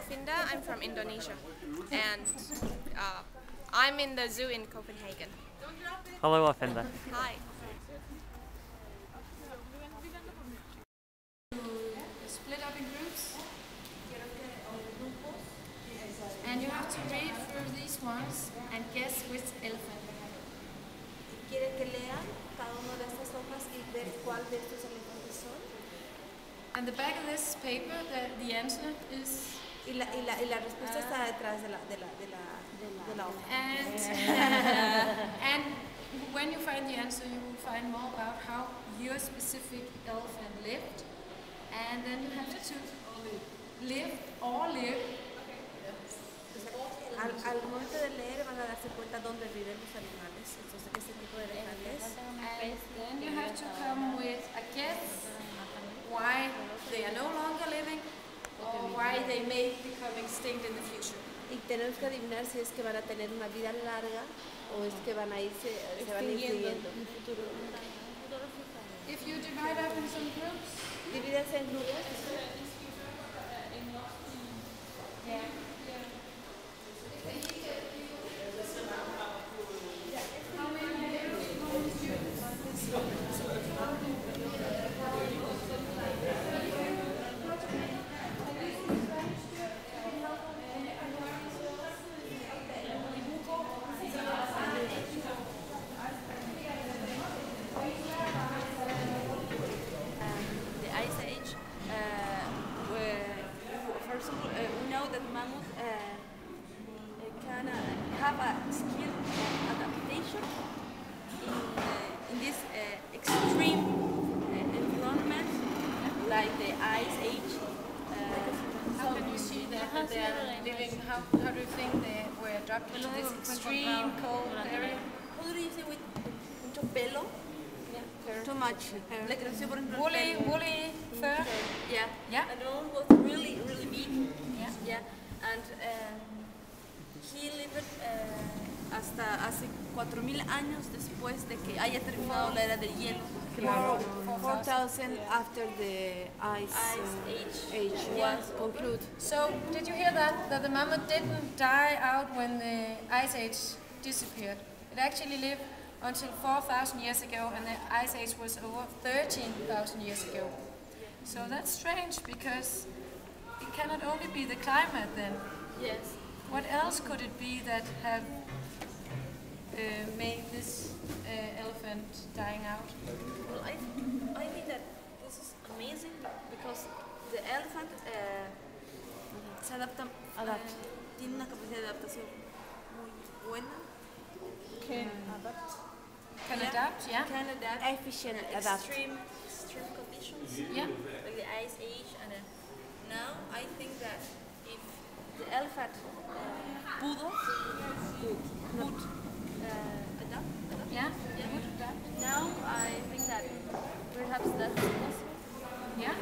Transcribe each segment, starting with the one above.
Finda. I'm from Indonesia, and I'm in the zoo in Copenhagen. Hello, Finda. Hi. Split up in groups, and you have to read through these ones and guess which elephant. Quiere que lean cada una de estas hojas y ver cuál de estos elefantes son. And the back of this paper, the answer is. Y la respuesta está detrás de la hoja. And when you find the answer, you will find more about how your specific elephant lived, and then you have to live. Al momento de leer van a darse cuenta dónde viven los animales, entonces este tipo de elefantes. And then you have to come with a guess why they are no longer living or why they may become extinct in the future. Y tenemos que adivinar si es que van a tener una vida larga o es que van a irse, se van a ir extinguiendo en el futuro. If you divide up in some groups, Divídense en grupos. We know that mammoth can have a skill adaptation in this extreme environment, like the Ice Age. how can you see that they are living? How do you think they were adapted to this extreme cold area? How do you say with mucho pelo? Too much hair. Le creció por ejemplo Woolly fur? Yeah. Yeah. And all was really big. Yeah. Yeah. And he lived hasta hace 4,000 años después de que haya terminado la era del hielo. 4,000 after the ice age was concluded. So, did you hear that the mammoth didn't die out when the ice age disappeared? It actually lived until 4,000 years ago, and the ice age was over 13,000 years ago. So that's strange, because it cannot only be the climate then. Yes. What else could it be that have made this elephant dying out? Well, I think that this is amazing because the elephant se adapta, tiene una capacidad de adaptación muy buena. Can adapt, yeah? Can adapt. Efficient adapt. Extreme conditions. Yeah. Like the ice age, and now I think that if the elephant would adapt. Yeah? Yeah. Would adapt. Now I think that perhaps that's possible Yeah?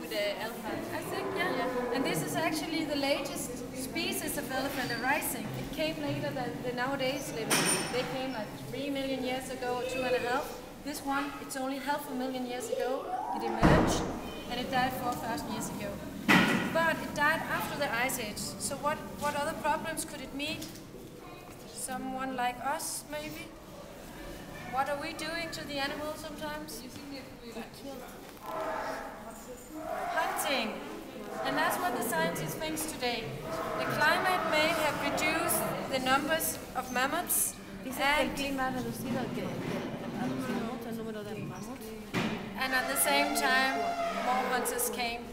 with the elephant. I think, yeah. And this is actually the latest species of elephant arising. It came later than the nowadays living. They came like 3 million years ago, or 2.5. This one, it's only 500,000 years ago. It emerged, and it died 4,000 years ago. But it died after the ice age. So what other problems could it meet? Someone like us, maybe? What are we doing to the animals sometimes? Hunting. And that's what the scientist thinks today. The climate may have reduced the numbers of mammoths. And at the same time, more hunters came.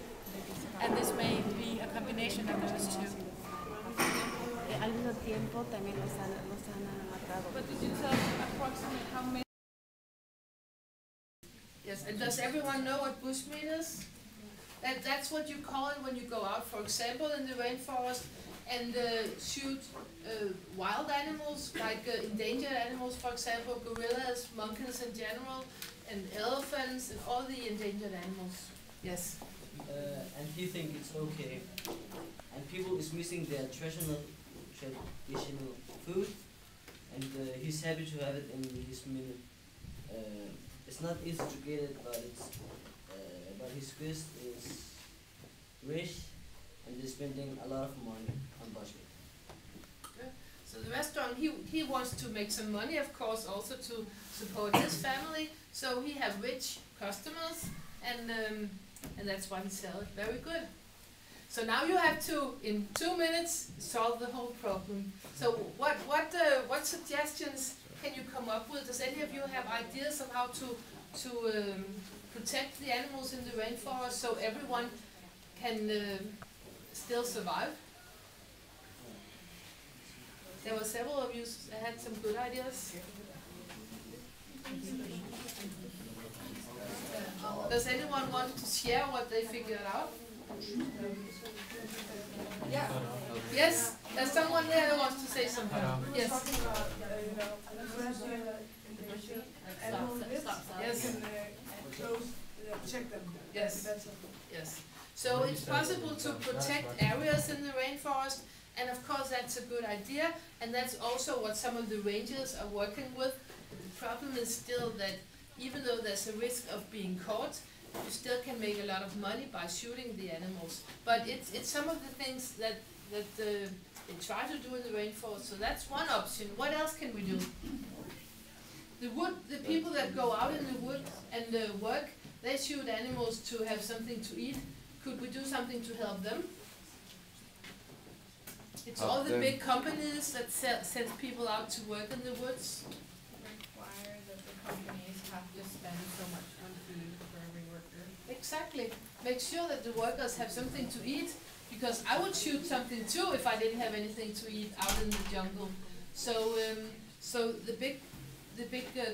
And this may be a combination of those two. Al mismo tiempo también los han matado. But did you tell approximately how many? Yes, and does everyone know what bushmeat is? That's what you call it when you go out, for example, in the rainforest and shoot wild animals, like endangered animals, for example, gorillas, monkeys in general, and elephants, and all the endangered animals. Yes. And he think it's okay. And people is missing their traditional food, and he's happy to have it in his meal. It's not easy to get it, but it's but his quest is rich, and it is spending a lot of money on bushmeat. So the restaurant, he wants to make some money, of course, also to support his family. So he have rich customers, and that's why he sells it very good. So now you have to, in 2 minutes, solve the whole problem. So what suggestions can you come up with? Does any of you have ideas of how to protect the animals in the rainforest so everyone can still survive? There were several of you that had some good ideas. Does anyone want to share what they figured out? Yeah. Yes, there's someone there who wants to say something. Yes. Yes. Check them. Yes. Yes. So it's possible to protect areas in the rainforest, and of course that's a good idea, and that's also what some of the rangers are working with. The problem is still that even though there's a risk of being caught, you still can make a lot of money by shooting the animals. But it's some of the things that they try to do in the rainforest, so that's one option. What else can we do? The people that go out in the wood and work, they shoot animals to have something to eat. Could we do something to help them? It's all the big companies that send people out to work in the woods. Require that the companies have to spend so much on food for every worker. Exactly. Make sure that the workers have something to eat, because I would shoot something too if I didn't have anything to eat out in the jungle. So the big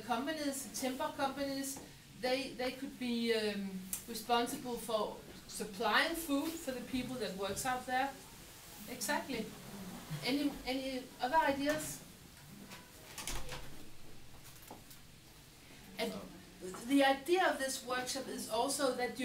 companies, the timber companies, they could be responsible for supplying food for the people that works out there. Exactly. Any other ideas? And the idea of this workshop is also that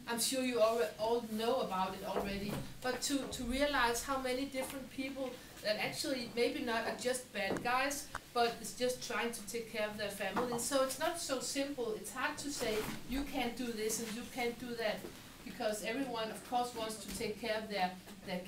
I'm sure you all know about it already, but to realize how many different people that actually maybe not are just bad guys, but is just trying to take care of their families. So it's not so simple. It's hard to say you can't do this and you can't do that, because everyone of course wants to take care of their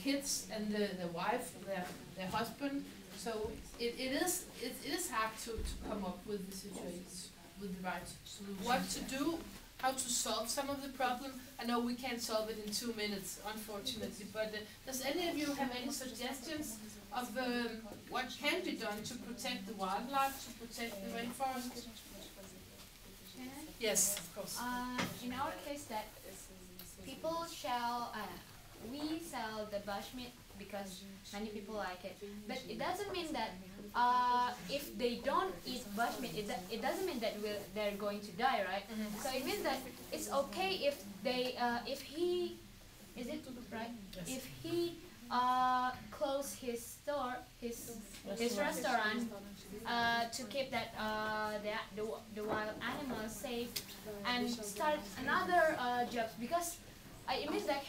kids and their wife, their husband. So it is hard to come up with the situations, with the right solution. What to do, how to solve some of the problem. I know we can't solve it in 2 minutes, unfortunately, but does any of you have any suggestions of what can be done to protect the wildlife, to protect the rainforest? Yes, of course. In our case, that people shall we sell the bushmeat because many people like it, but it doesn't mean that if they don't eat bushmeat, it doesn't mean that they're going to die, right? So it means that it's okay if they if he is it right? Yes. If he close his store, his restaurant to keep that the wild animals safe, and start another job, because it means that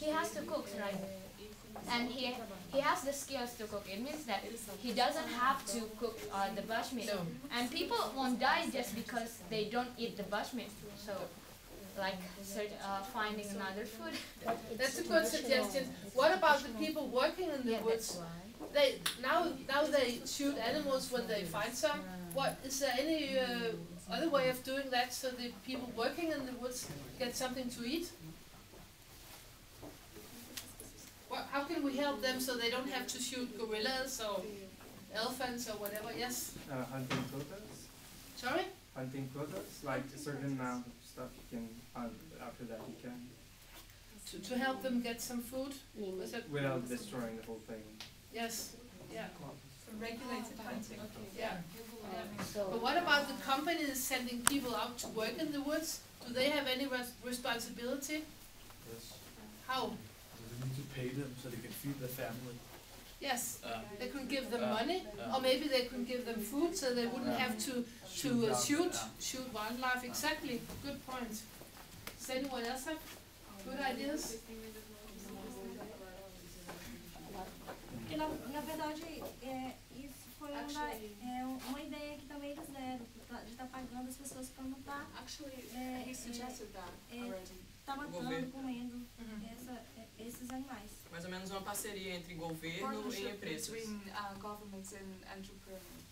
he has to cook, right? And he has the skills to cook. It means that he doesn't have to cook the bushmeat. No. And people won't die just because they don't eat the bushmeat. So, like finding another food. That's a good suggestion. What about the people working in the woods? They now they shoot animals when they find some. What is there any other way of doing that so the people working in the woods get something to eat? How can we help them so they don't have to shoot gorillas or elephants or whatever? Yes? Hunting quotas. Sorry? Hunting quotas, like a certain amount of stuff you can hunt, after that you can. To help them get some food? Without destroying the whole thing. Yes. Yeah. Regulated hunting. Yeah. But what about the companies sending people out to work in the woods? Do they have any responsibility? Yes. How? They need to pay them so they can feed their family. Yes, they could give them money, or maybe they could give them food so they wouldn't have to shoot wildlife. Exactly, good point. Does anyone else have good ideas? Porque na verdade isso foi uma ideia que também eles deram, de estar pagando as pessoas para não estar Actually, he suggested that already. Tá matando, comendo. animais. Mais ou menos uma parceria entre governo e empresas. Between governments and entrepreneurs.